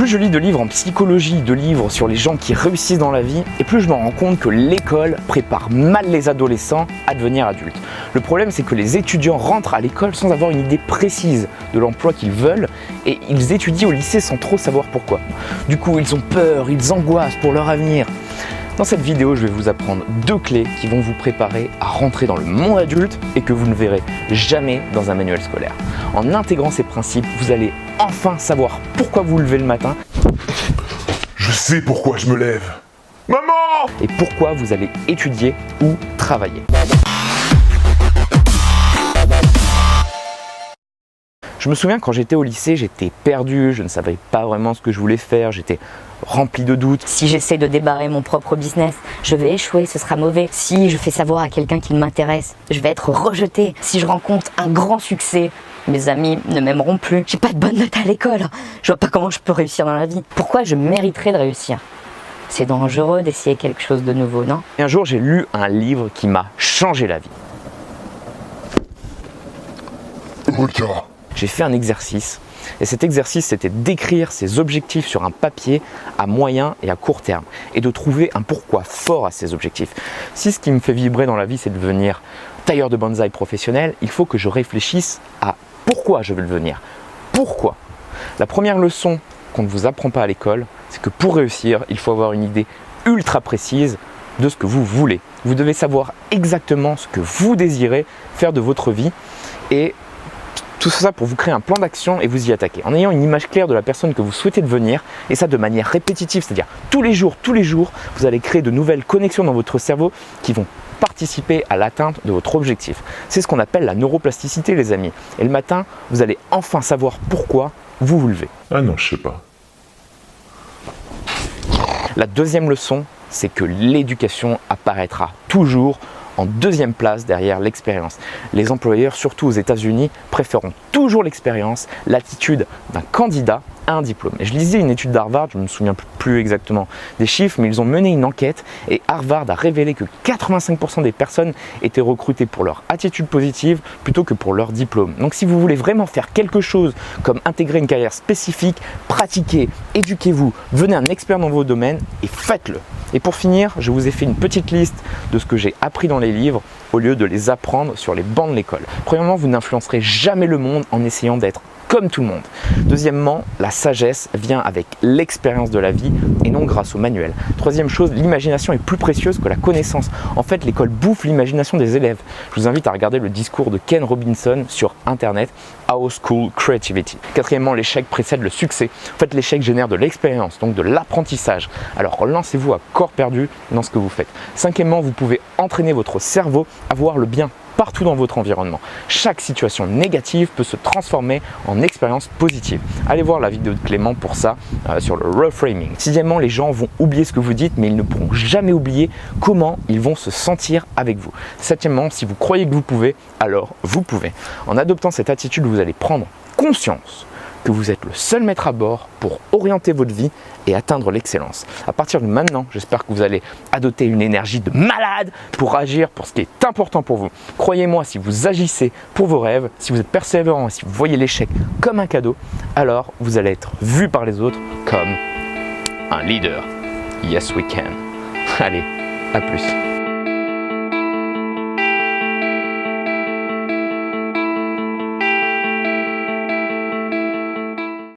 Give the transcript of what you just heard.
Plus je lis de livres en psychologie, de livres sur les gens qui réussissent dans la vie, et plus je me rends compte que l'école prépare mal les adolescents à devenir adultes. Le problème, c'est que les étudiants rentrent à l'école sans avoir une idée précise de l'emploi qu'ils veulent, et ils étudient au lycée sans trop savoir pourquoi. Du coup, ils ont peur, ils angoissent pour leur avenir. Dans cette vidéo, je vais vous apprendre 2 clés qui vont vous préparer à rentrer dans le monde adulte et que vous ne verrez jamais dans un manuel scolaire. En intégrant ces principes, vous allez enfin savoir pourquoi vous vous levez le matin. Je sais pourquoi je me lève. Maman! Et pourquoi vous allez étudier ou travailler. Je me souviens quand j'étais au lycée, j'étais perdu, je ne savais pas vraiment ce que je voulais faire, j'étais rempli de doutes. Si j'essaie de débarrer mon propre business, je vais échouer, ce sera mauvais. Si je fais savoir à quelqu'un qu'il m'intéresse, je vais être rejeté. Si je rencontre un grand succès, mes amis ne m'aimeront plus. J'ai pas de bonnes notes à l'école, je vois pas comment je peux réussir dans la vie. Pourquoi je mériterais de réussir? C'est dangereux d'essayer quelque chose de nouveau, non? Et un jour, j'ai lu un livre qui m'a changé la vie. Regarde. J'ai fait un exercice et cet exercice c'était d'écrire ses objectifs sur un papier à moyen et à court terme et de trouver un pourquoi fort à ces objectifs. Si ce qui me fait vibrer dans la vie c'est de devenir tailleur de bonsaï professionnel, il faut que je réfléchisse à pourquoi je veux le devenir. Pourquoi? La première leçon qu'on ne vous apprend pas à l'école, c'est que pour réussir, il faut avoir une idée ultra précise de ce que vous voulez. Vous devez savoir exactement ce que vous désirez faire de votre vie et tout ça pour vous créer un plan d'action et vous y attaquer. En ayant une image claire de la personne que vous souhaitez devenir, et ça de manière répétitive, c'est-à-dire tous les jours, vous allez créer de nouvelles connexions dans votre cerveau qui vont participer à l'atteinte de votre objectif. C'est ce qu'on appelle la neuroplasticité, les amis. Et le matin, vous allez enfin savoir pourquoi vous vous levez. Ah non, je sais pas. La deuxième leçon, c'est que l'éducation apparaîtra toujours en deuxième place derrière l'expérience. Les employeurs, surtout aux États-Unis, préféreront toujours l'expérience, l'attitude d'un candidat à un diplôme. Et je lisais une étude d'Harvard, je ne me souviens plus exactement des chiffres, mais ils ont mené une enquête et Harvard a révélé que 85% des personnes étaient recrutées pour leur attitude positive plutôt que pour leur diplôme. Donc si vous voulez vraiment faire quelque chose comme intégrer une carrière spécifique, pratiquez, éduquez-vous, devenez un expert dans vos domaines et faites-le. Et pour finir, je vous ai fait une petite liste de ce que j'ai appris dans les livres au lieu de les apprendre sur les bancs de l'école. Premièrement, vous n'influencerez jamais le monde en essayant d'être comme tout le monde. Deuxièmement, la sagesse vient avec l'expérience de la vie et non grâce au manuel. Troisième chose, l'imagination est plus précieuse que la connaissance. En fait, l'école bouffe l'imagination des élèves. Je vous invite à regarder le discours de Ken Robinson sur internet, Our School Creativity. Quatrièmement, l'échec précède le succès. En fait, l'échec génère de l'expérience, donc de l'apprentissage. Alors lancez-vous à corps perdu dans ce que vous faites. Cinquièmement, vous pouvez entraîner votre cerveau à voir le bien partout dans votre environnement. Chaque situation négative peut se transformer en expérience positive. Allez voir la vidéo de Clément pour ça sur le reframing. Sixièmement, les gens vont oublier ce que vous dites, mais ils ne pourront jamais oublier comment ils vont se sentir avec vous. Septièmement, si vous croyez que vous pouvez, alors vous pouvez. En adoptant cette attitude, vous allez prendre conscience que vous êtes le seul maître à bord pour orienter votre vie et atteindre l'excellence. À partir de maintenant, j'espère que vous allez adopter une énergie de malade pour agir pour ce qui est important pour vous. Croyez-moi, si vous agissez pour vos rêves, si vous êtes persévérant et si vous voyez l'échec comme un cadeau, alors vous allez être vu par les autres comme un leader. Yes we can. Allez, à plus.